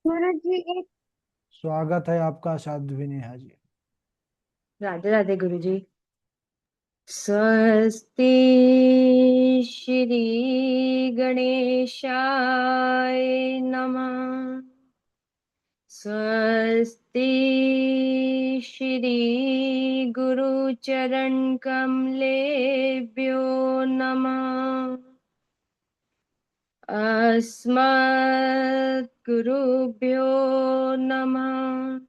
गुरु जी एक। स्वागत है आपका साध्वी नेहा जी। राधे राधे गुरु जी। स्वस्ति श्री गणेशाय नमः। स्वस्ति श्री गुरु चरण कमलेभ्यो नमः। अस्मत् गुरुभ्यो नमः।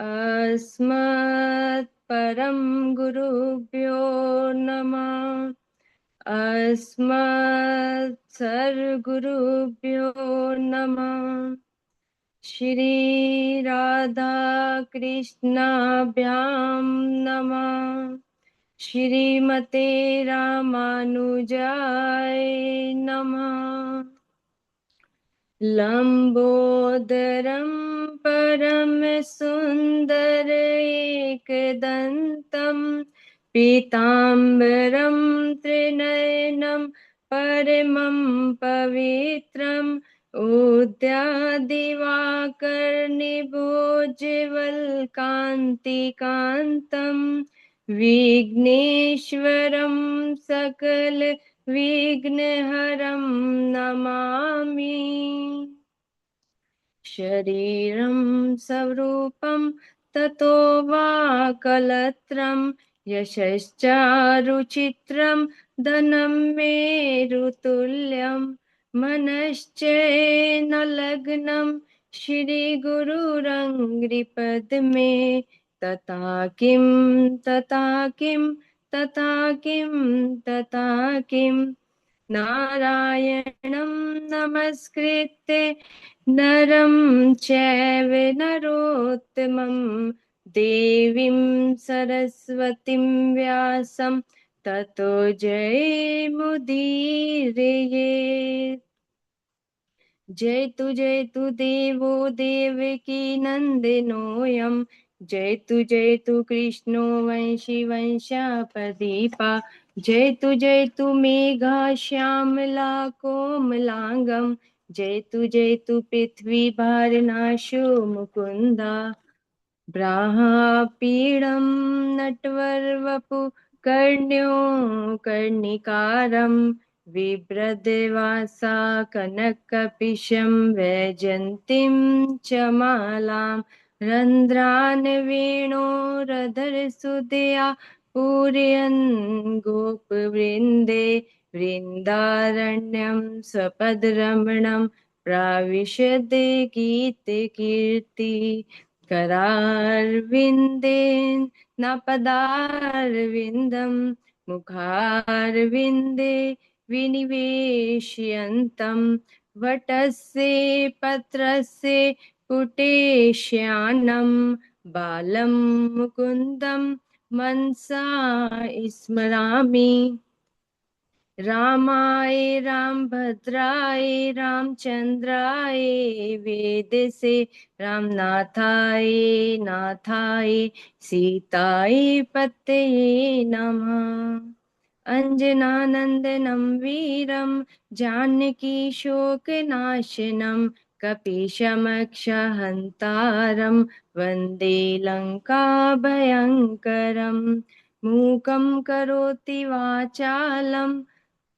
अस्मत् परम गुरुभ्यो नमः। अस्मत् सर्वगुरुभ्यो नमः। श्री राधा कृष्णाभ्यां नमः। श्रीमते रामानुजाय नमः। लंबोदरम परमसुन्दरैकदन्तं पीताम्बरं त्रिनयनं परमं पवित्रम् उद्यादिवाकरनिभोज्वलकान्तिकान्तं विघ्नेश्वरं सकल विघ्नहरं नमामि। शरीरं स्वरूपं ततो वा कलत्रं यशश्चारुचित्रं धनं मेरुतुल्यं मनश्चैन लग्नं श्रीगुरुरङ्घ्रिपद्मे तथा किं तथा किं तथा किं तथा किं नारायणं नमस्कृत्य नरं चैव नरोत्तमं देवीं सरस्वतीं व्यासं ततो जयमुदीरये। जय तु देवो देवकी नन्दनोऽयं। जय तु कृष्णो वंशी वंशापदीपा। जय तु मेघा श्यामला कोमलांगं। जय तु पृथ्वी भारनाशो मुकुन्दा। ब्राह्मपीडं नटवरवपु कर्ण्यो कर्णिकारं बिभ्रद्वासा कनकपिशं वैजन्तीं च मालां रन्ध्रान् वेणोरधरसुधया पूरयन् गोपवृन्दे वृन्दारण्यं स्वपदरमणं प्राविशद् गीतकीर्ति करारविन्देन न पदारविन्दं मुखारविन्दे विनिवेशयन्तं वटस्य पत्रस्य पुटेशयानं बालं मुकुन्दं मनसा स्मरामि। रामाय रामभद्राय रामचन्द्राय वेदसे रामनाथाय नाथाय सीताय पतये नमः। अञ्जनानन्दनं वीरं जानकी शोकनाशनं कपीशमक्षहन्तारं वन्दे लङ्काभयङ्करम्। मूकं करोति वाचालं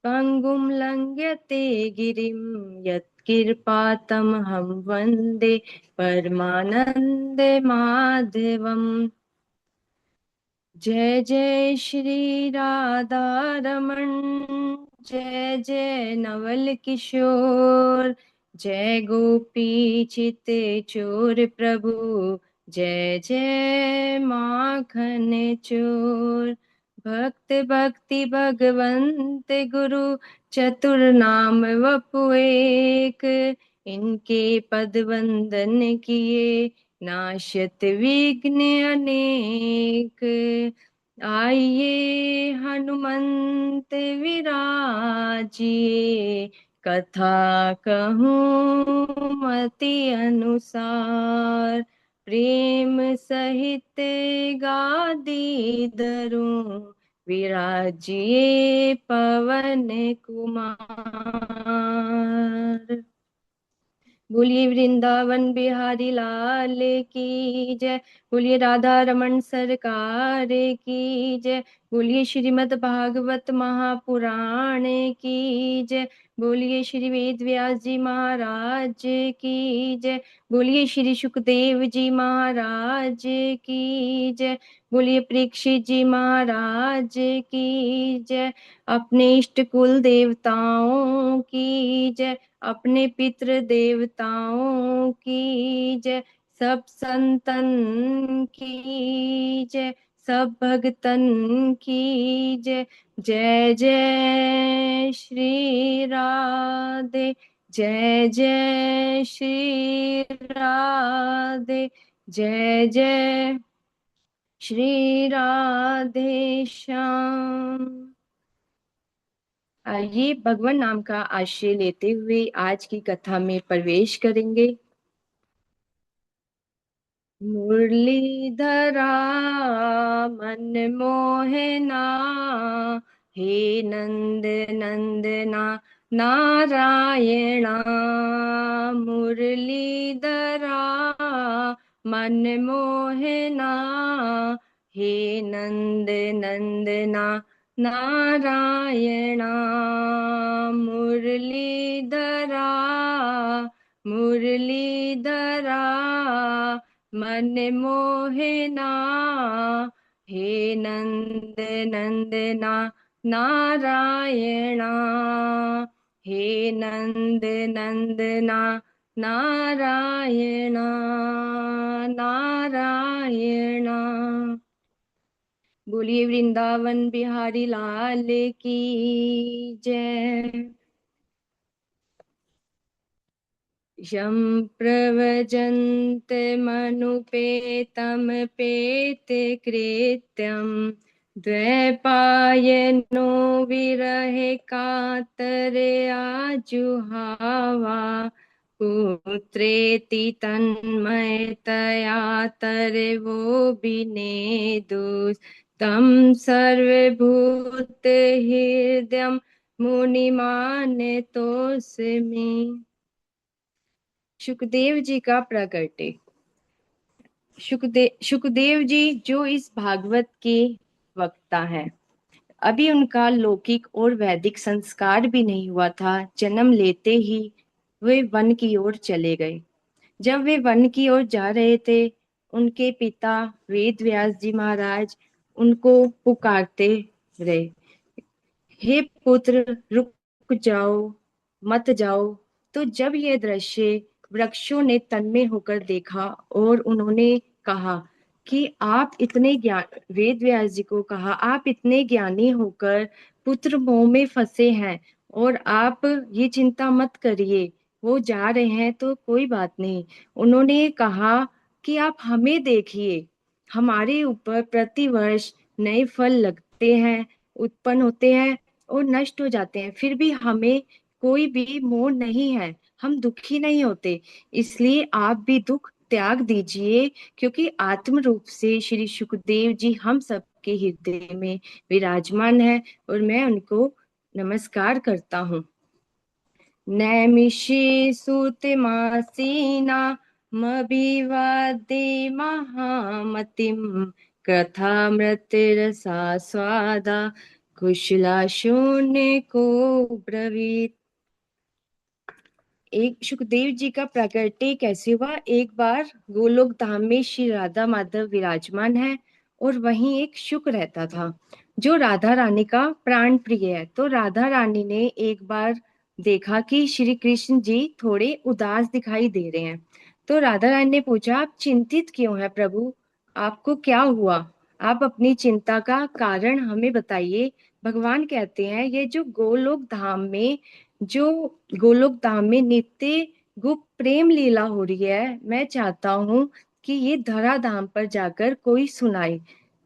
पङ्गुं लङ्घयते गिरिं यत्कृपातमहं वन्दे परमानन्दमाधवम्। जय जय श्री राधा रमण। जय जय नवल किशोर। जय गोपी चिते चोर प्रभु। जय जय माखन चोर। भक्त भक्ति भगवंत गुरु चतुर नाम वपु एक। इनके पद वंदन किए नाशत विघ्न अनेक। आइए हनुमंत विराजिए कथा कहूँ मति अनुसार। प्रेम सहित गादी धरूं विराजिए पवन कुमार। बोलिए वृंदावन बिहारी लाल की जय। बोलिए राधा रमन सरकार की जय। बोलिए श्रीमद् भागवत महापुराण की जय। बोलिए श्री वेद व्यास जी महाराज की जय। बोलिए श्री सुखदेव जी महाराज की जय। बोलिए परीक्षित जी महाराज की जय। अपने इष्ट कुल देवताओं की जय। अपने पितृ देवताओं की जय। सब संतन की जय। सब भगतन की जय। जय जय श्री राधे। जय जय श्री राधे। जय जय श्री राधे श्याम। आइए भगवान नाम का आश्रय लेते हुए आज की कथा में प्रवेश करेंगे। मुरलीधरा मन मोहना, हे नंद नंदना नारायणा। मुरलीधरा मन मोहना, हे नंद नंदना नारायणा। मुरलीधरा मुरलीधरा मन मोहना, हे नंद नंदना नारायणा। हे नंद नंदना नारायणा नारायणा। बोलिए वृंदावन बिहारी लाल की जय। यं प्रव्रजन्तमनुपेतं पेतकृत्यं, द्वैपायनो विरहे कातरयाजुहावा। पुत्रेति तन्मयतया तरवो विनेदुस्, तं सर्वभूतहृदयं मुनिमानतोऽस्मि। सुखदेव जी का प्रकटे। सुखदेव जी जो इस भागवत के वक्ता हैं, अभी उनका लौकिक और वैदिक संस्कार भी नहीं हुआ था। जन्म लेते ही वे वन की ओर चले गए। जब वे वन की ओर जा रहे थे, उनके पिता वेद व्यास जी महाराज उनको पुकारते रहे, हे पुत्र रुक जाओ, मत जाओ। तो जब यह दृश्य वृक्षों ने तन्मय होकर देखा और उन्होंने कहा कि आप इतने ज्ञान वेद व्यास जी को कहा, आप इतने ज्ञानी होकर पुत्र मोह में फंसे हैं और आप ये चिंता मत करिए, वो जा रहे हैं तो कोई बात नहीं। उन्होंने कहा कि आप हमें देखिए, हमारे ऊपर प्रतिवर्ष नए फल लगते हैं, उत्पन्न होते हैं और नष्ट हो जाते हैं, फिर भी हमें कोई भी मोह नहीं है, हम दुखी नहीं होते। इसलिए आप भी दुख त्याग दीजिए, क्योंकि आत्म रूप से श्री सुखदेव जी हम सबके हृदय में विराजमान है और मैं उनको नमस्कार करता हूँ। नैमिषे सुतमासीना मभिवादे महामतिम, कथामृतरसा स्वादा कुशला शून्य को ब्रवीत। एक सुखदेव जी का प्रकटे कैसे हुआ। एक बार गोलोक धाम में श्री राधा माधव विराजमान है और वहीं एक शुक रहता था जो राधा रानी का प्राण प्रिय है। तो राधा रानी ने एक बार देखा कि श्री कृष्ण जी थोड़े उदास दिखाई दे रहे हैं। तो राधा रानी ने पूछा, आप चिंतित क्यों हैं प्रभु, आपको क्या हुआ, आप अपनी चिंता का कारण हमें बताइए। भगवान कहते हैं, ये जो गोलोक धाम में नित्य गुप्त प्रेम लीला हो रही है, मैं चाहता हूँ कि ये धरा धाम पर जाकर कोई सुनाए।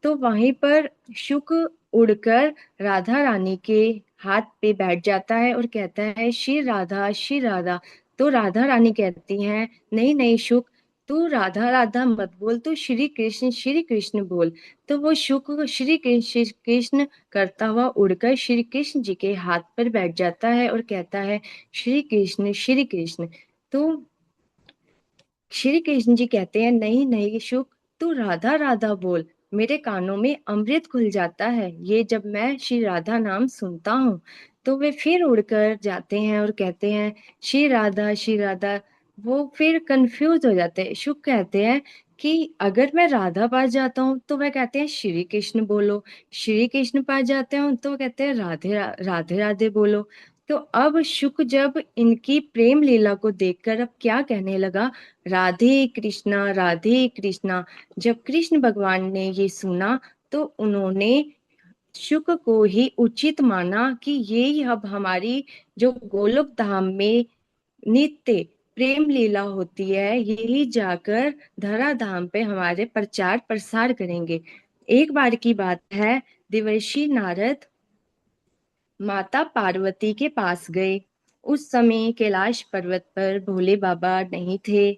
तो वहीं पर शुक उड़कर राधा रानी के हाथ पे बैठ जाता है और कहता है, श्री राधा श्री राधा। तो राधा रानी कहती हैं, नहीं नहीं शुक, तू राधा राधा मत बोल, तू श्री कृष्ण बोल। तो वो शुक श्री कृष्ण करता हुआ उड़कर श्री कृष्ण जी के हाथ पर बैठ जाता है और कहता है, श्री कृष्ण श्री कृष्ण। तो श्री कृष्ण जी कहते हैं, नहीं नहीं शुक, तू राधा राधा बोल, मेरे कानों में अमृत घुल जाता है। ये जब मैं श्री राधा नाम सुनता हूँ तो वे फिर उड़कर जाते हैं और कहते हैं श्री राधा श्री राधा। वो फिर कंफ्यूज हो जाते हैं। शुक कहते हैं कि अगर मैं राधा पास जाता हूँ तो वह कहते हैं श्री कृष्ण बोलो, श्री कृष्ण पास जाते हूँ तो कहते हैं राधे राधे राधे बोलो। तो अब शुक जब इनकी प्रेम लीला को देखकर अब क्या कहने लगा, राधे कृष्णा राधे कृष्णा। जब कृष्ण भगवान ने ये सुना तो उन्होंने शुक को ही उचित माना कि ये अब हमारी जो गोलोक धाम में नित्य प्रेम लीला होती है, यही जाकर धरा धाम पे हमारे प्रचार प्रसार करेंगे। एक बार की बात है, देवर्षि नारद माता पार्वती के पास गए। उस समय कैलाश पर्वत पर भोले बाबा नहीं थे,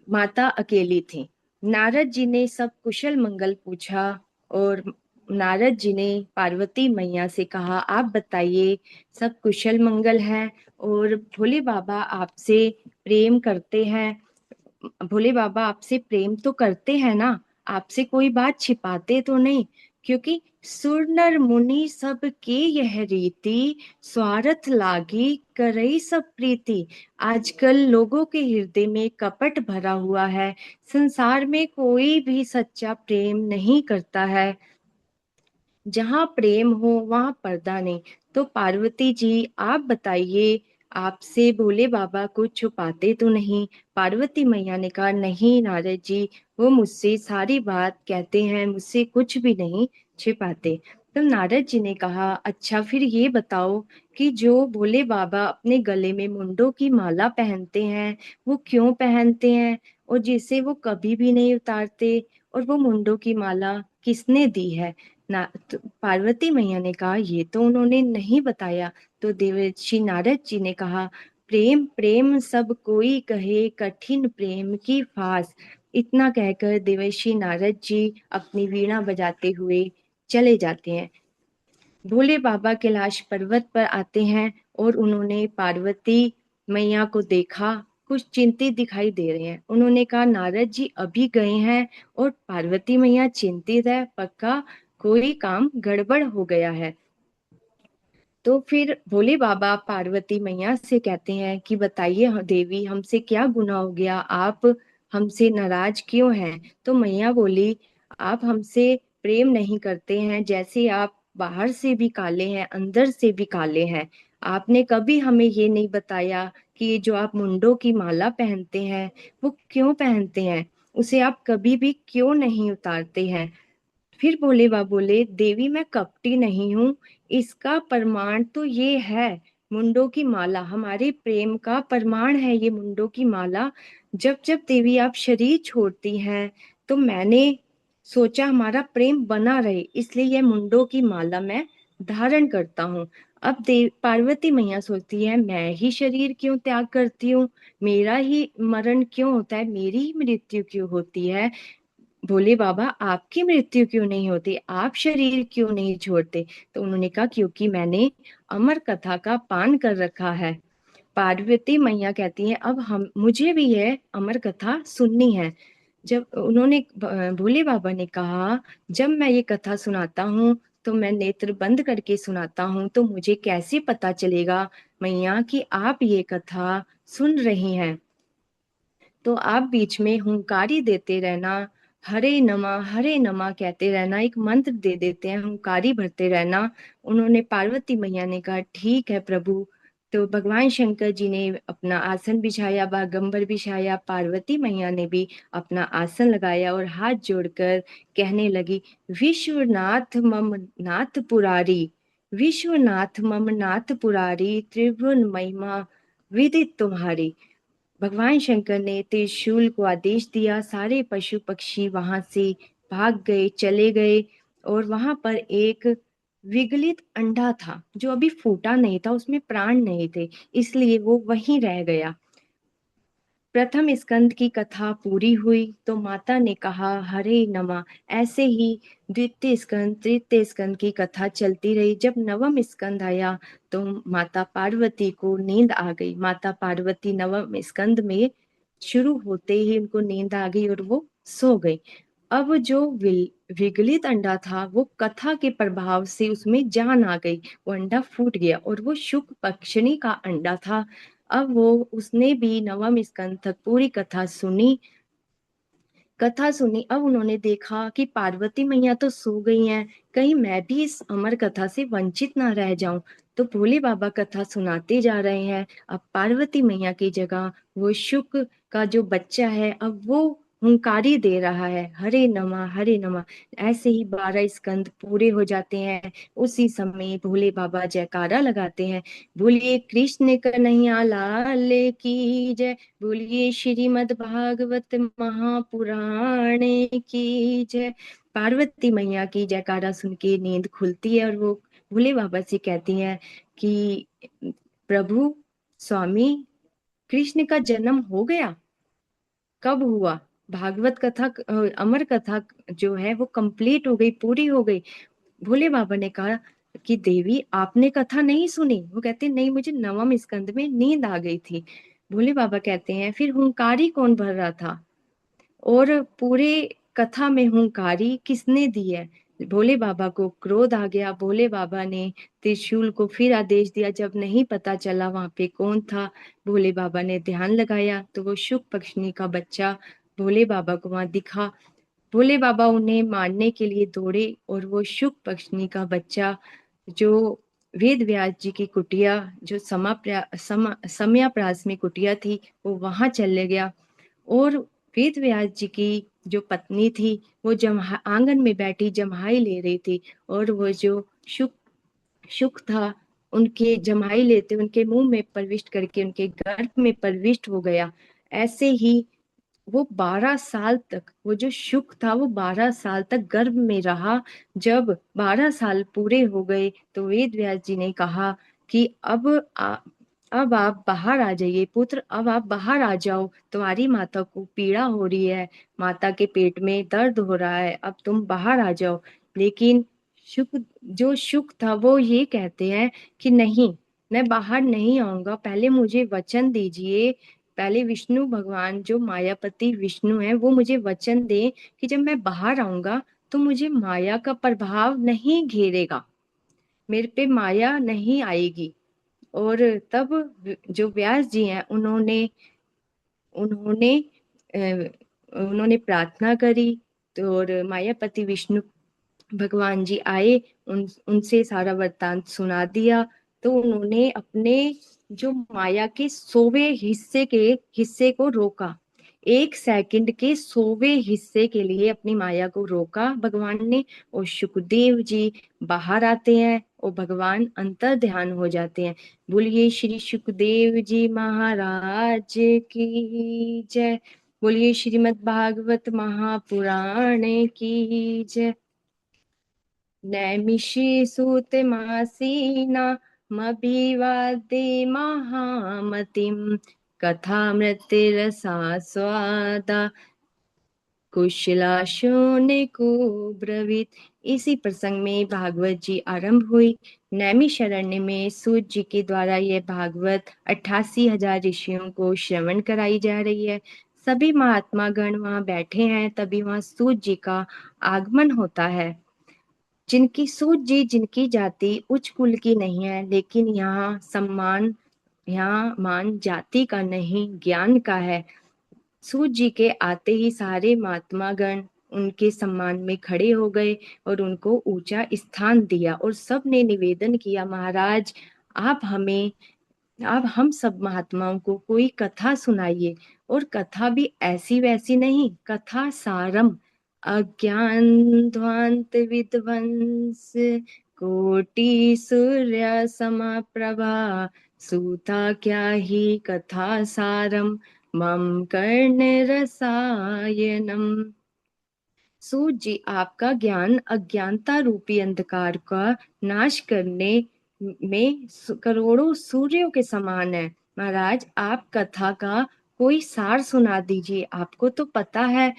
माता अकेली थी। नारद जी ने सब कुशल मंगल पूछा और नारद जी ने पार्वती मैया से कहा, आप बताइए सब कुशल मंगल है और भोले बाबा आपसे प्रेम करते हैं, भोले बाबा आपसे प्रेम तो करते हैं ना, आपसे कोई बात छिपाते तो नहीं? क्योंकि सुर नर मुनि सब के यह रीति, स्वार्थ लागी करई सब प्रीति। आजकल लोगों के हृदय में कपट भरा हुआ है, संसार में कोई भी सच्चा प्रेम नहीं करता है। जहाँ प्रेम हो वहां पर्दा नहीं। तो पार्वती जी आप बताइए, आपसे भोले बाबा कुछ छुपाते तो नहीं? पार्वती मैया ने कहा, नहीं नारद जी, वो मुझसे सारी बात कहते हैं, मुझसे कुछ भी नहीं छिपाते। तो नारद जी ने कहा, अच्छा फिर ये बताओ कि जो भोले बाबा अपने गले में मुंडों की माला पहनते हैं, वो क्यों पहनते हैं और जिसे वो कभी भी नहीं उतारते, और वो मुंडों की माला किसने दी है? ना तो पार्वती मैया ने कहा, ये तो उन्होंने नहीं बताया। तो देवर्षि नारद जी ने कहा, प्रेम प्रेम सब कोई कहे, कठिन प्रेम की फास। इतना कहकर देवर्षि नारद जी अपनी वीणा बजाते हुए चले जाते हैं। भोले बाबा कैलाश पर्वत पर आते हैं और उन्होंने पार्वती मैया को देखा, कुछ चिंतित दिखाई दे रहे हैं। उन्होंने कहा, नारद जी अभी गए हैं और पार्वती मैया चिंतित है, पक्का कोई काम गड़बड़ हो गया है। तो फिर भोले बाबा पार्वती मैया से कहते हैं कि बताइए देवी, हमसे क्या गुनाह हो गया, आप हमसे नाराज क्यों हैं? तो मैया बोली, आप हमसे प्रेम नहीं करते हैं, जैसे आप बाहर से भी काले हैं अंदर से भी काले हैं। आपने कभी हमें ये नहीं बताया कि ये जो आप मुंडों की माला पहनते हैं वो क्यों पहनते हैं, उसे आप कभी भी क्यों नहीं उतारते हैं? फिर भोले बाबा बोले, देवी मैं कपटी नहीं हूँ, इसका प्रमाण तो ये है, मुंडों की माला हमारे प्रेम का प्रमाण है। ये मुंडों की माला, जब जब देवी आप शरीर छोड़ती हैं तो मैंने सोचा हमारा प्रेम बना रहे, इसलिए ये मुंडों की माला मैं धारण करता हूँ। अब देव पार्वती मैया सोचती है, मैं ही शरीर क्यों त्याग करती हूँ, मेरा ही मरण क्यों होता है, मेरी ही मृत्यु क्यों होती है? भोले बाबा आपकी मृत्यु क्यों नहीं होती, आप शरीर क्यों नहीं छोड़ते? तो उन्होंने कहा, क्योंकि मैंने अमर कथा का पान कर रखा है। पार्वती मैया कहती हैं, अब हम मुझे भी यह अमर कथा सुननी है। जब उन्होंने भोले बाबा ने कहा, जब मैं ये कथा सुनाता हूँ तो मैं नेत्र बंद करके सुनाता हूँ, तो मुझे कैसे पता चलेगा मैया कि आप ये कथा सुन रही हैं? तो आप बीच में हुंकारी देते रहना, हरे नमा कहते रहना, एक मंत्र दे देते हैं, हुंकारी भरते रहना। उन्होंने पार्वती मैया ने कहा, ठीक है प्रभु। तो भगवान शंकर जी ने अपना आसन बिछाया, बागंबर बिछाया, पार्वती मैया ने भी अपना आसन लगाया और हाथ जोड़कर कहने लगी, विश्वनाथ मम नाथ पुरारी, विश्वनाथ मम नाथ पुरारी, त्रिभुवन महिमा विदित तुम्हारी। भगवान शंकर ने त्रिशूल को आदेश दिया, सारे पशु पक्षी वहां से भाग गए, चले गए। और वहां पर एक विगलित अंडा था जो अभी फूटा नहीं था, उसमें प्राण नहीं थे, इसलिए वो वहीं रह गया। प्रथम स्कंद की कथा पूरी हुई तो माता ने कहा, हरे नमा। ऐसे ही द्वितीय स्कंद तृतीय स्कंद की कथा चलती रही। जब नवम स्कंद आया तो माता पार्वती को नींद आ गई। माता पार्वती नवम स्कंद में शुरू होते ही उनको नींद आ गई और वो सो गई। अब जो विगलित अंडा था वो कथा के प्रभाव से उसमें जान आ गई, वो अंडा फूट गया और वो शुक पक्षिणी का अंडा था। अब वो उसने भी नवम स्कंद तक पूरी कथा सुनी। अब उन्होंने देखा कि पार्वती मैया तो सो गई हैं, कहीं मैं भी इस अमर कथा से वंचित ना रह जाऊं। तो भोले बाबा कथा सुनाते जा रहे हैं। अब पार्वती मैया की जगह वो शुक का जो बच्चा है अब वो हुंकारी दे रहा है, हरे नमः हरे नमः। ऐसे ही 12 स्कंद पूरे हो जाते हैं। उसी समय भोले बाबा जयकारा लगाते हैं, बोलिए कृष्ण कन्हैया लाल की जय, बोलिए श्रीमद् भागवत महापुराण की जय। पार्वती मैया की जयकारा सुन के नींद खुलती है और वो भोले बाबा से कहती हैं कि प्रभु, स्वामी, कृष्ण का जन्म हो गया, कब हुआ? भागवत कथा अमर कथा जो है वो कंप्लीट हो गई, पूरी हो गई। भोले बाबा ने कहा कि देवी आपने कथा नहीं सुनी? वो कहते नहीं, मुझे नवम स्कंद में नींद आ गई थी। भोले बाबा कहते हैं फिर हुंकारी कौन भर रहा था और पूरे कथा में हुंकारी किसने दी है? भोले बाबा को क्रोध आ गया। भोले बाबा ने त्रिशूल को फिर आदेश दिया। जब नहीं पता चला वहां पे कौन था, भोले बाबा ने ध्यान लगाया तो वो शुक पक्षिणी का बच्चा भोले बाबा को वहां दिखा। भोले बाबा उन्हें मारने के लिए दौड़े और वो शुक पक्षिणी का बच्चा जो वेद व्यास जी की कुटिया, जो समयाप्रास में कुटिया थी, वो वहां चले गया। और वेद व्यास जी की जो पत्नी थी वो जमहा आंगन में बैठी जम्हाई ले रही थी, और वो जो शुक शुक था उनके जम्हाई लेते उनके मुंह में प्रविष्ट करके उनके गर्भ में प्रविष्ट हो गया। ऐसे ही वो 12 साल तक, वो जो शुक था वो 12 साल तक गर्भ में रहा। जब 12 साल पूरे हो गए तो वेद व्यास जी ने कहा कि अब आप बाहर आ जाइए पुत्र, अब आप बाहर आ जाओ, तुम्हारी माता को पीड़ा हो रही है, माता के पेट में दर्द हो रहा है, अब तुम बाहर आ जाओ। लेकिन शुक था वो ये कहते हैं कि नहीं, मैं बाहर नहीं आऊंगा, पहले मुझे वचन दीजिए। पहले विष्णु भगवान जो मायापति विष्णु है वो मुझे वचन दे कि जब मैं बाहर आऊंगा तो मुझे माया का प्रभाव नहीं घेरेगा, मेरे पे माया नहीं आएगी। और तब जो व्यास जी हैं उन्होंने उन्होंने उन्होंने प्रार्थना करी। तो और मायापति विष्णु भगवान जी आए, उनसे सारा वृत्तांत सुना दिया। तो उन्होंने अपने जो माया के 100वें हिस्से को रोका, 1 सेकंड के 100वें हिस्से के लिए अपनी माया को रोका भगवान ने। और सुखदेव जी बाहर आते हैं और भगवान अंतर ध्यान हो जाते हैं। बोलिए श्री सुखदेव जी महाराज की जय, बोलिए श्रीमद् भागवत महापुराण की जय। नैमिषि सूतमासीना मभिवादे महामतिम, कथामृतिरसास्वादा कुशलाशोने को ब्रवीत। इसी प्रसंग में भागवत जी आरंभ हुई। नैमिषारण्य में सूत जी के द्वारा यह भागवत 88,000 ऋषियों को श्रवण कराई जा रही है। सभी महात्मा गण वहां बैठे हैं, तभी वहां सूत जी का आगमन होता है। जिनकी सूत जी, जिनकी जाति उच्च कुल की नहीं है, लेकिन यहाँ मान जाति का नहीं ज्ञान का है। सूत जी के आते ही सारे महात्मा गण उनके सम्मान में खड़े हो गए और उनको ऊंचा स्थान दिया, और सब ने निवेदन किया, महाराज आप हमें, आप हम सब महात्माओं को कोई कथा सुनाइए। और कथा भी ऐसी वैसी नहीं, कथा सारम, अज्ञान ध्वांत विध्वंस, कोटि सूर्य समप्रभा, सूता क्या ही कथा सारम, मम कर्ण रसायनम। सूत जी आपका ज्ञान अज्ञानता रूपी अंधकार का नाश करने में करोड़ों सूर्यों के समान है। महाराज आप कथा का कोई सार सुना दीजिए। आपको तो पता है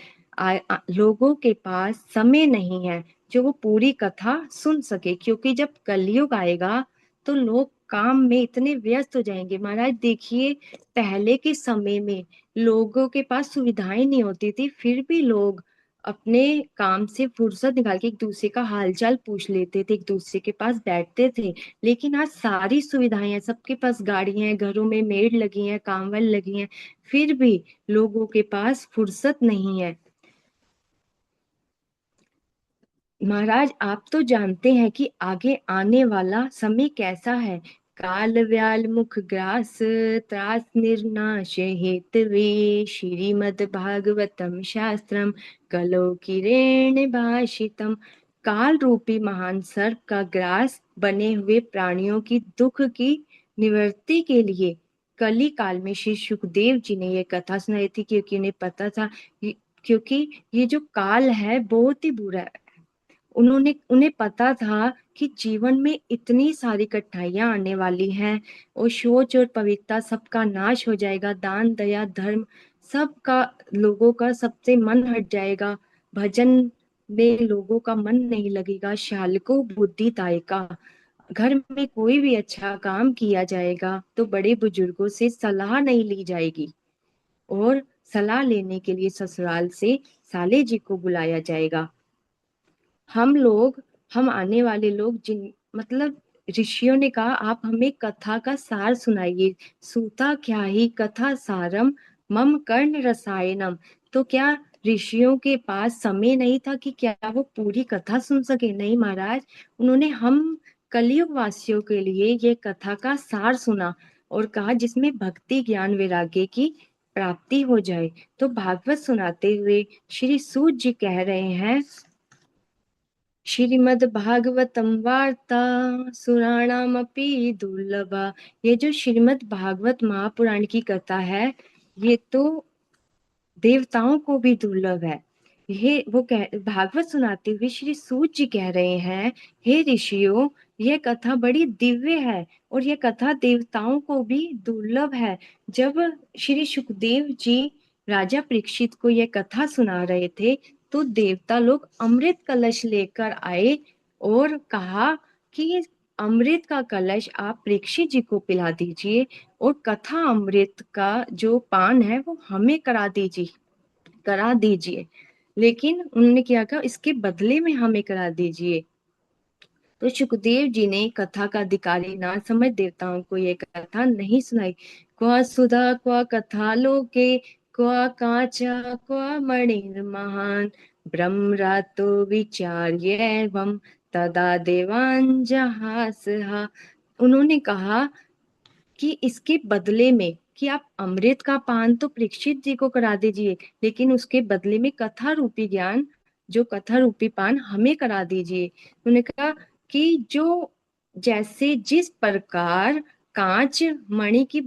लोगों के पास समय नहीं है जो वो पूरी कथा सुन सके, क्योंकि जब कलयुग आएगा तो लोग काम में इतने व्यस्त हो जाएंगे। महाराज देखिए, पहले के समय में लोगों के पास सुविधाएं नहीं होती थी, फिर भी लोग अपने काम से फुर्सत निकाल के एक दूसरे का हालचाल पूछ लेते थे, एक दूसरे के पास बैठते थे। लेकिन आज सारी सुविधाएं हैं, सबके पास गाड़ियां हैं, घरों में मेड लगी हैं, काम वाली लगी हैं, फिर भी लोगों के पास फुर्सत नहीं है। महाराज आप तो जानते हैं कि आगे आने वाला समय कैसा है। काल व्याल मुख ग्रास त्रास निर्नाश हेतवे श्रीमद् भागवतम शास्त्रम कलो किरेण भाषितम। काल रूपी महान सर्प का ग्रास बने हुए प्राणियों की दुख की निवृत्ति के लिए कली काल में श्री सुखदेव जी ने ये कथा सुनाई थी, क्योंकि उन्हें पता था क्योंकि ये जो काल है बहुत ही बुरा है। उन्हें पता था कि जीवन में इतनी सारी कठिनाइयां आने वाली हैं और सोच और पवित्रता सबका नाश हो जाएगा, दान दया धर्म सबका, लोगों का सबसे मन हट जाएगा, भजन में लोगों का मन नहीं लगेगा, शालको बुद्धिदायका, घर में कोई भी अच्छा काम किया जाएगा तो बड़े बुजुर्गों से सलाह नहीं ली जाएगी और सलाह लेने के लिए ससुराल से साले जी को बुलाया जाएगा। हम लोग, हम आने वाले लोग, जिन मतलब ऋषियों ने कहा आप हमें कथा का सार सुनाइए। सूता क्या ही कथा सारम मम कर्ण रसायनम। तो क्या ऋषियों के पास समय नहीं था कि क्या वो पूरी कथा सुन सके? नहीं महाराज, उन्होंने हम कलयुग वासियों के लिए ये कथा का सार सुना और कहा जिसमें भक्ति ज्ञान वैराग्य की प्राप्ति हो जाए। तो भागवत सुनाते हुए श्री सूत जी कह रहे हैं, श्रीमद् भागवतम वार्ता सुराणामपि दुर्लभा। ये जो श्रीमद् भागवत महापुराण की कथा है, ये तो देवताओं को भी दुर्लभ है। ये वो भागवत सुनाते हुए श्री सूत जी कह रहे हैं, हे ऋषियों, यह कथा बड़ी दिव्य है और यह कथा देवताओं को भी दुर्लभ है। जब श्री सुखदेव जी राजा परीक्षित को यह कथा सुना रहे थे तो देवता लोग अमृत कलश लेकर आए और कहा कि अमृत का कलश आप परीक्षित जी को पिला दीजिए और कथा अमृत का जो पान है वो हमें करा दीजिए। लेकिन उन्होंने क्या कहा, इसके बदले में हमें करा दीजिए। तो सुखदेव जी ने कथा का अधिकारी ना समझ देवताओं को ये कथा नहीं सुनाई। क्वा सुधा क्वा कथा लोके क्वा कांचा क्वा मणिर् महान ब्रह्मरातो विचार्य एवं तदा देवान जहासहा। उन्होंने कहा कि इसके बदले में कि आप अमृत का पान तो परीक्षित जी को करा दीजिए, लेकिन उसके बदले में कथा रूपी ज्ञान, जो कथा रूपी पान हमें करा दीजिए। उन्होंने कहा कि जो जैसे जिस प्रकार कांच मणि की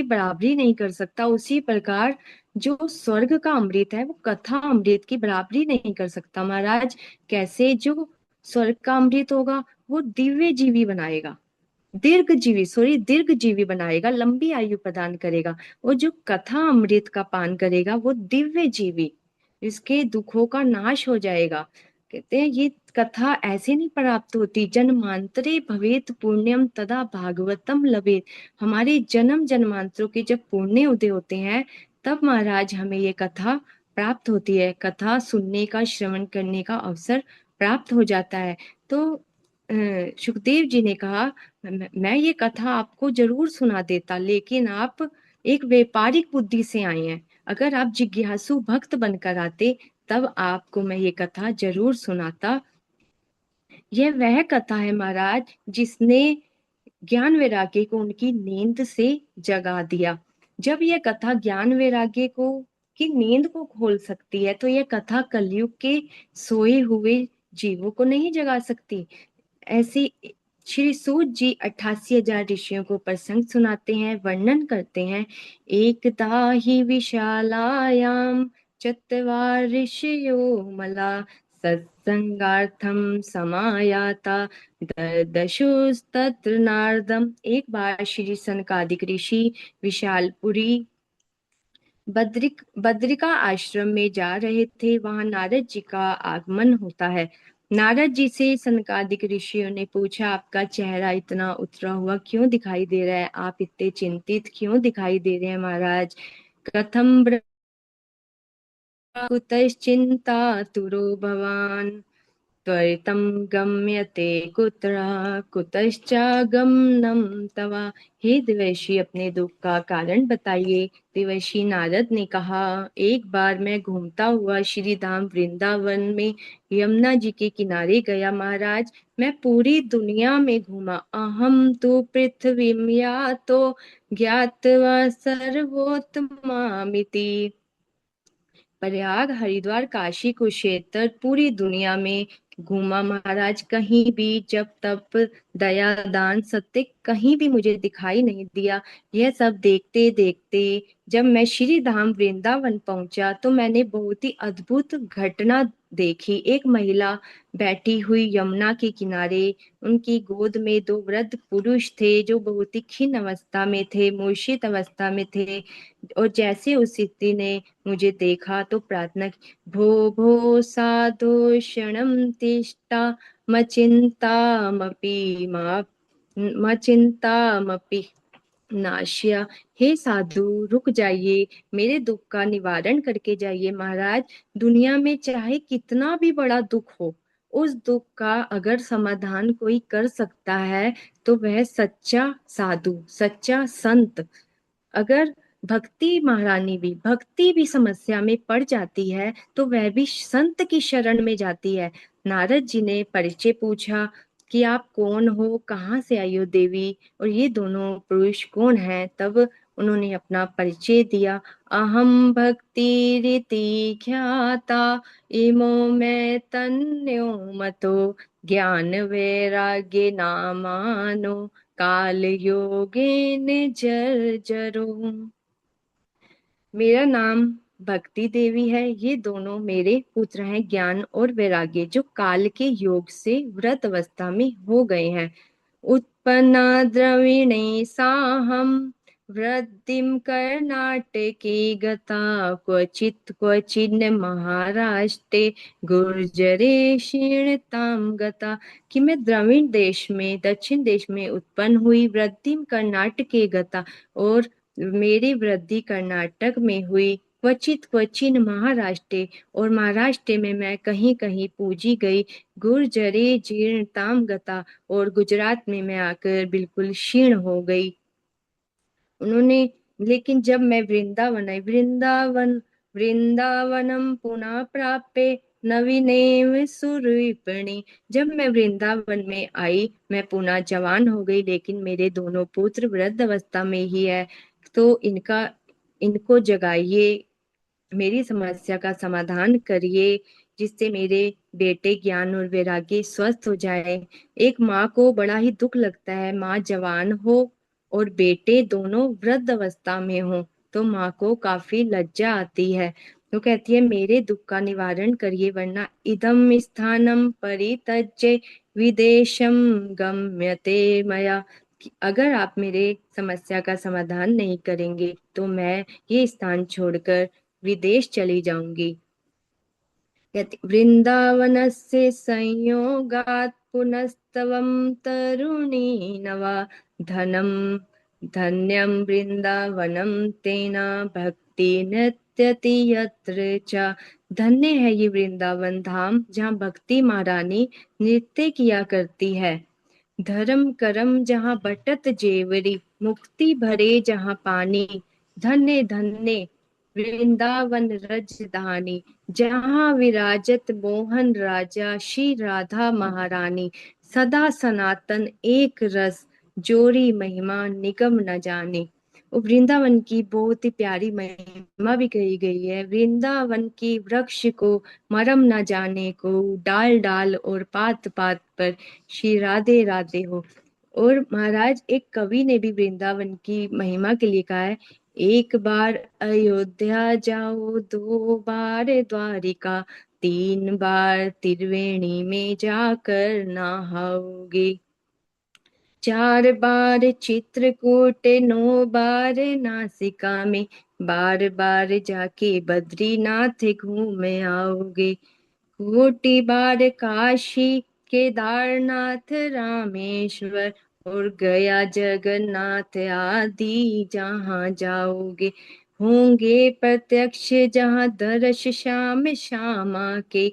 बराबरी नहीं कर सकता, उसी प्रकार जो स्वर्ग का अमृत है वो कथा अमृत की बराबरी नहीं कर सकता। महाराज कैसे? जो स्वर्ग का अमृत होगा वो दिव्य जीवी बनाएगा, दीर्घ जीवी बनाएगा, लंबी आयु प्रदान करेगा। और जो कथा अमृत का पान करेगा वो दिव्य जीवी, इसके दुखों का नाश हो जाएगा। कहते हैं ये कथा ऐसे नहीं प्राप्त होती, जन्मांतरे भवेत पुण्यम तदा भागवतम लभेत। हमारे जन्म जन्मांतरों के जब पुण्य उदय होते हैं तब महाराज हमें ये कथा प्राप्त होती है, कथा सुनने का, श्रवण करने का अवसर प्राप्त हो जाता है। तो सुखदेव जी ने कहा मैं ये कथा आपको जरूर सुना देता, लेकिन आप एक व्यापारिक बुद्धि से आए हैं। अगर आप जिज्ञासु भक्त बनकर आते तब आपको मैं ये कथा जरूर सुनाता। यह वह कथा है महाराज जिसने ज्ञान वैराग्य को उनकी नींद से जगा दिया। जब यह कथा ज्ञान वैराग्य को की नींद को खोल सकती है तो यह कथा कलयुग के सोए हुए जीवों को नहीं जगा सकती। ऐसी श्री सूत जी 88,000 ऋषियों को प्रसंग सुनाते हैं, वर्णन करते हैं। एकदा ही विशालायाम चत्वार ऋषयो मला सत्संगार्थम समायाता दशुस्तत्र नारदम। एक बार श्री सनकादिक ऋषि विशालपुरी बद्रिका आश्रम में जा रहे थे। वहां नारद जी का आगमन होता है। नारद जी से सनकादिक ऋषियों ने पूछा, आपका चेहरा इतना उतरा हुआ क्यों दिखाई दे रहा है? आप इतने चिंतित क्यों दिखाई दे रहे हैं महाराज? कथम कुतश्चिंता तुरो भवान, त्वरितं गम्यते कुत्र कुतश्चागमनं तव। हे दिवैषी, अपने दुख का कारण बताइए। दिवैषी नारद ने कहा, एक बार मैं घूमता हुआ श्री धाम वृंदावन में यमुना जी के किनारे गया महाराज। मैं पूरी दुनिया में घूमा। अहम तो पृथ्वीं यातो ज्ञात्वा सर्वोत्तमामिति। प्रयाग, हरिद्वार, काशी, कुरुक्षेत्र, पूरी दुनिया में घूमा महाराज। कहीं भी जब तप, दया, दान, सत्य कहीं भी मुझे दिखाई नहीं दिया। यह सब देखते देखते जब मैं श्री धाम वृंदावन पहुंचा तो मैंने बहुत ही अद्भुत घटना देखी। एक महिला बैठी हुई यमुना के किनारे, उनकी गोद में दो वृद्ध पुरुष थे जो बहुत ही क्षीण अवस्था में थे, मूर्छित अवस्था में थे। और जैसे उस स्त्री ने मुझे देखा तो प्रार्थना की, भो भो साधु क्षणम तिष्ठा मचिंतामपि मचिंतामपि नाश्य। हे साधु, रुक जाइए, मेरे दुख का निवारण करके जाइए महाराज। दुनिया में चाहे कितना भी बड़ा दुख हो, उस दुख का अगर समाधान कोई कर सकता है तो वह सच्चा साधु, सच्चा संत। अगर भक्ति भी समस्या में पड़ जाती है तो वह भी संत की शरण में जाती है। नारद जी ने परिचय पूछा कि आप कौन हो, कहाँ से आई हो देवी, और ये दोनों पुरुष कौन हैं? तब उन्होंने अपना परिचय दिया। अहम भक्ति रीति ख्याता, इमो मैं तन्यो मतो, ज्ञान वैराग्य नामानो, काल योगेन जर्जरो। मेरा नाम भक्ति देवी है। ये दोनों मेरे पुत्र हैं, ज्ञान और वैराग्य, जो काल के योग से व्रत अवस्था में हो गए हैं। उत्पन्ना द्रविणे साहम, वृद्धिम कर्नाटके गता, क्वचित क्वचिन महाराष्ट्रे गुर्जरे क्षीणताम गता। कि मैं द्रविण देश में, दक्षिण देश में उत्पन्न हुई, वृद्धिम कर्नाटके गता, और मेरी वृद्धि कर्नाटक में हुई, क्वचित क्वचिन महाराष्ट्र, और महाराष्ट्र में मैं कहीं कहीं पूजी गई, गुर्जरे जीर्णताम गता, और गुजरात में मैं आकर बिल्कुल क्षीण हो गई। उन्होंने, लेकिन जब मैं वृंदावन आई, वृंदावनम पुनः प्राप्य नवीनेव सुरविपणि। जब मैं वृंदावन में आई मैं पुनः जवान हो गई, लेकिन मेरे दोनों पुत्र वृद्ध अवस्था में ही है। तो इनको जगाइए, मेरी समस्या का समाधान करिए, जिससे मेरे बेटे ज्ञान और वैराग्य स्वस्थ हो जाए। एक माँ को बड़ा ही दुख लगता है, माँ जवान हो और बेटे दोनों वृद्ध अवस्था में हो तो माँ को काफी लज्जा आती है। तो कहती है, मेरे दुख का निवारण करिए, वरना इदम स्थानम परित्यज्य विदेशम गम्यते मया। कि अगर आप मेरे समस्या का समाधान नहीं करेंगे तो मैं ये स्थान छोड़कर विदेश चली जाऊंगी। वृंदावनस्य संयोगात् पुनस्तवं तरुणी नवा, धनम धन्यम वृंदावनम तेना भक्ति नृत्यति यत्र च। धन्य है ये वृंदावन धाम जहाँ भक्ति महारानी नृत्य किया करती है। धर्म करम जहाँ बटत जेवरी, मुक्ति भरे जहाँ पानी, धन्य धन्य वृंदावन रजधानी, जहाँ विराजत मोहन राजा श्री राधा महारानी, सदा सनातन एक रस, जोरी महिमा निगम न जाने। और वृंदावन की बहुत ही प्यारी महिमा भी कही गई है। वृंदावन की वृक्ष को मरम न जाने को, डाल डाल और पात पात पर श्री राधे राधे हो। और महाराज, एक कवि ने भी वृंदावन की महिमा के लिए कहा है, एक बार अयोध्या जाओ, दो बार द्वारिका, तीन बार त्रिवेणी में जाकर नहाओगे, चार बार चित्रकूट, नौ बार नासिका में, बार बार जाके बद्रीनाथ घूम आओगे। कोटि बार काशी केदारनाथ रामेश्वर और गया जगन्नाथ आदि जहाँ जाओगे, होंगे प्रत्यक्ष जहाँ दर्श श्याम श्यामा के,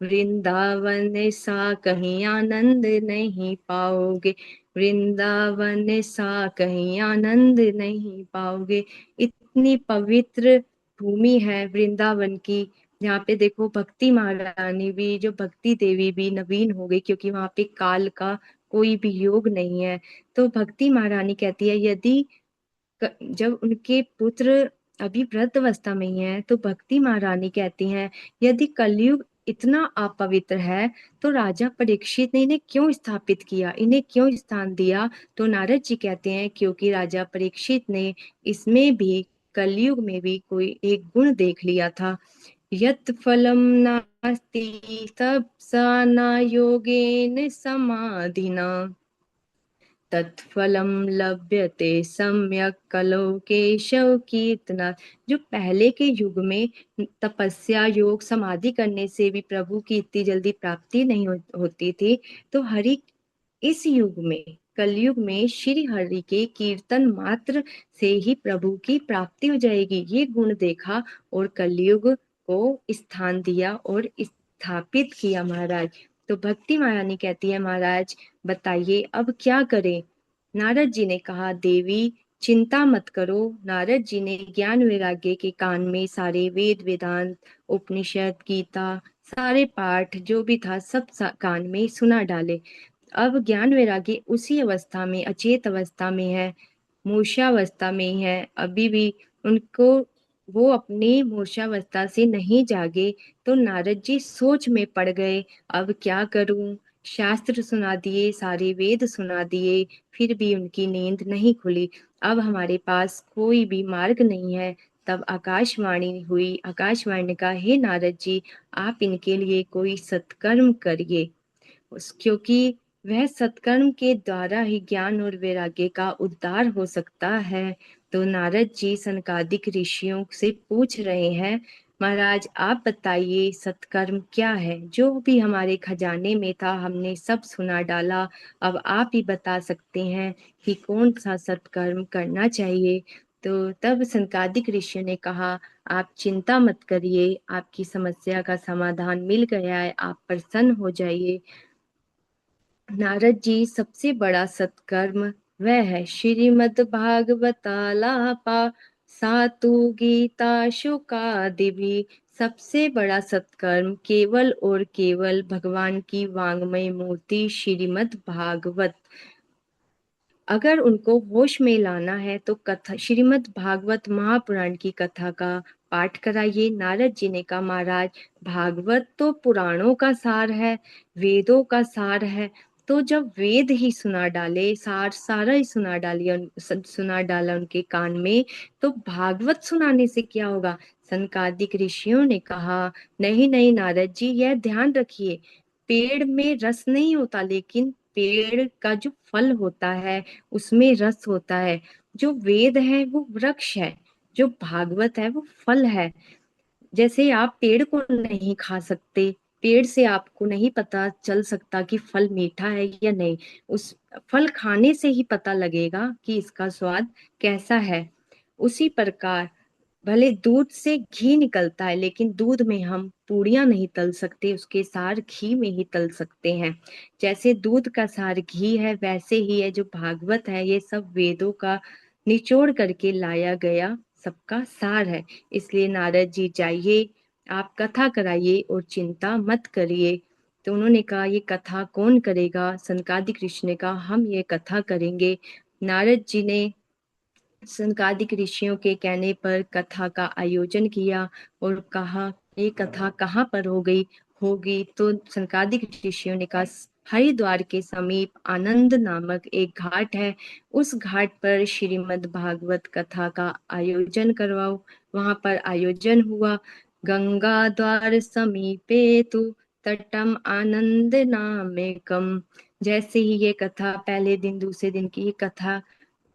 वृंदावन सा कहीं आनंद नहीं पाओगे, वृंदावन सा कहीं आनंद नहीं पाओगे। इतनी पवित्र भूमि है वृंदावन की। यहाँ पे देखो भक्ति महारानी भी, जो भक्ति देवी भी नवीन हो गई, क्योंकि वहां पे काल का कोई भी योग नहीं है। तो भक्ति महारानी कहती है, यदि जब उनके पुत्र अभी वृद्ध अवस्था में ही है, तो भक्ति महारानी कहती हैं, यदि कलयुग इतना अपवित्र है तो राजा परीक्षित ने इन्हें क्यों स्थापित किया, इन्हें क्यों स्थान दिया। तो नारद जी कहते हैं, क्योंकि राजा परीक्षित ने इसमें भी, कलयुग में भी कोई एक गुण देख लिया था। यत् फलं नास्ति तपसा न योगेन समाधिना, तत्फलम लभ्यते सम्यक कलौ केशव कीर्तनात्। जो पहले के युग में तपस्या योग समाधि करने से भी प्रभु की इतनी जल्दी प्राप्ति नहीं होती थी, तो हरि इस युग में, कलयुग में श्री हरि के कीर्तन मात्र से ही प्रभु की प्राप्ति हो जाएगी। ये गुण देखा और कलयुग को स्थान दिया और स्थापित किया महाराज। तो भक्ति महारानी कहती है, महाराज बताइए अब क्या करें। नारद जी ने कहा, देवी चिंता मत करो। नारद जी ने ज्ञान वैराग्य के कान में सारे वेद वेदांत उपनिषद गीता सारे पाठ जो भी था सब कान में सुना डाले। अब ज्ञान वैराग्य उसी अवस्था में, अचेत अवस्था में है, मूर्छावस्था में ही है अभी भी। उनको, वो अपनी मूर्छावस्था से नहीं जागे। तो नारद जी सोच में पड़ गए, अब क्या करूं। शास्त्र सुना दिए, सारे वेद सुना दिए, फिर भी उनकी नींद नहीं खुली। अब हमारे पास कोई भी मार्ग नहीं है। तब आकाशवाणी हुई। आकाशवाणी ने कहा, हे नारद जी, आप इनके लिए कोई सत्कर्म करिए, क्योंकि वह सत्कर्म के द्वारा ही ज्ञान और वैराग्य का उद्धार हो सकता है। तो नारद जी सनकादिक ऋषियों से पूछ रहे हैं, महाराज आप बताइए सत्कर्म क्या है। जो भी हमारे खजाने में था हमने सब सुना डाला, अब आप ही बता सकते हैं कि कौन सा सत्कर्म करना चाहिए। तो तब सनकादिक ऋषियों ने कहा, आप चिंता मत करिए, आपकी समस्या का समाधान मिल गया है, आप प्रसन्न हो जाइए। नारद जी, सबसे बड़ा सत्कर्म वह है श्रीमद् भागवतालापा सातु गीता शुकादि भी। सबसे बड़ा सत्कर्म केवल और केवल भगवान की वांग्मय मूर्ति श्रीमद् भागवत, अगर उनको होश में लाना है तो कथा, श्रीमद् भागवत महापुराण की कथा का पाठ कराइए। नारद जी ने कहा, महाराज भागवत तो पुराणों का सार है, वेदों का सार है। तो जब वेद ही सुना डाले, सार सारा ही सुना डाला उनके कान में, तो भागवत सुनाने से क्या होगा। सनकादिक ऋषियों ने कहा, नहीं नहीं नारद जी, यह ध्यान रखिए, पेड़ में रस नहीं होता, लेकिन पेड़ का जो फल होता है उसमें रस होता है। जो वेद है वो वृक्ष है, जो भागवत है वो फल है। जैसे आप पेड़ को नहीं खा सकते, पेड़ से आपको नहीं पता चल सकता कि फल मीठा है या नहीं, उस फल खाने से ही पता लगेगा कि इसका स्वाद कैसा है। उसी प्रकार भले दूध से घी निकलता है, लेकिन दूध में हम पूड़ियां नहीं तल सकते, उसके सार घी में ही तल सकते हैं। जैसे दूध का सार घी है, वैसे ही है जो भागवत है, ये सब वेदों का निचोड़ करके लाया गया सबका सार है। इसलिए नारद जी जाइए, आप कथा कराइए और चिंता मत करिए। तो उन्होंने कहा, ये कथा कौन करेगा। सनकादिक ऋषि ने कहा, हम ये कथा करेंगे। नारद जी ने सनकादिक ऋषियों के कहने पर कथा का आयोजन किया और कहा, ये कथा कहाँ पर होगी। तो सनकादिक ऋषियों ने कहा, हरिद्वार के समीप आनंद नामक एक घाट है, उस घाट पर श्रीमद् भागवत कथा का आयोजन करवाओ। वहां पर आयोजन हुआ। गंगा द्वार समीपे तु तटम आनंद नामेकम। जैसे ही ये कथा, पहले दिन दूसरे दिन की ये कथा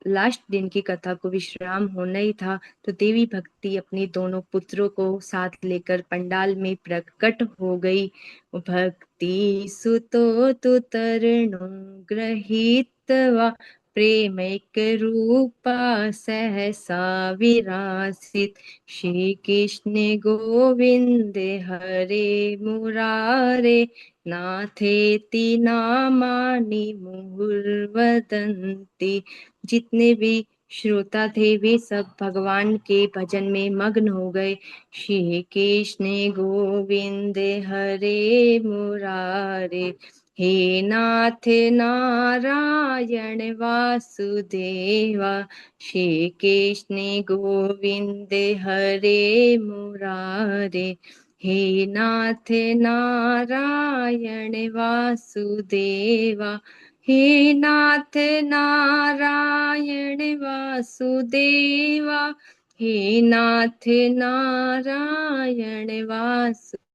लास्ट दिन की कथा को विश्राम होना ही था, तो देवी भक्ति अपने दोनों पुत्रों को साथ लेकर पंडाल में प्रकट हो गई। भक्ति सुतो तु तरुणो गृहीत्वा प्रेमैक रूपा सहसा विरासित। श्री कृष्ण गोविंद हरे मुरारे, नाथेति नामानि मुहुर्वदन्ति। जितने भी श्रोता थे वे सब भगवान के भजन में मग्न हो गए। श्री कृष्ण गोविंद हरे मुरारे, हे नाथ नारायण वासुदेवा। श्री कृष्ण गोविंद हरे मुरारे, हे नाथ नारायण वासुदेवा। हे नाथ नारायण वासुदेवा, हे नाथ नारायण वासुदेवा।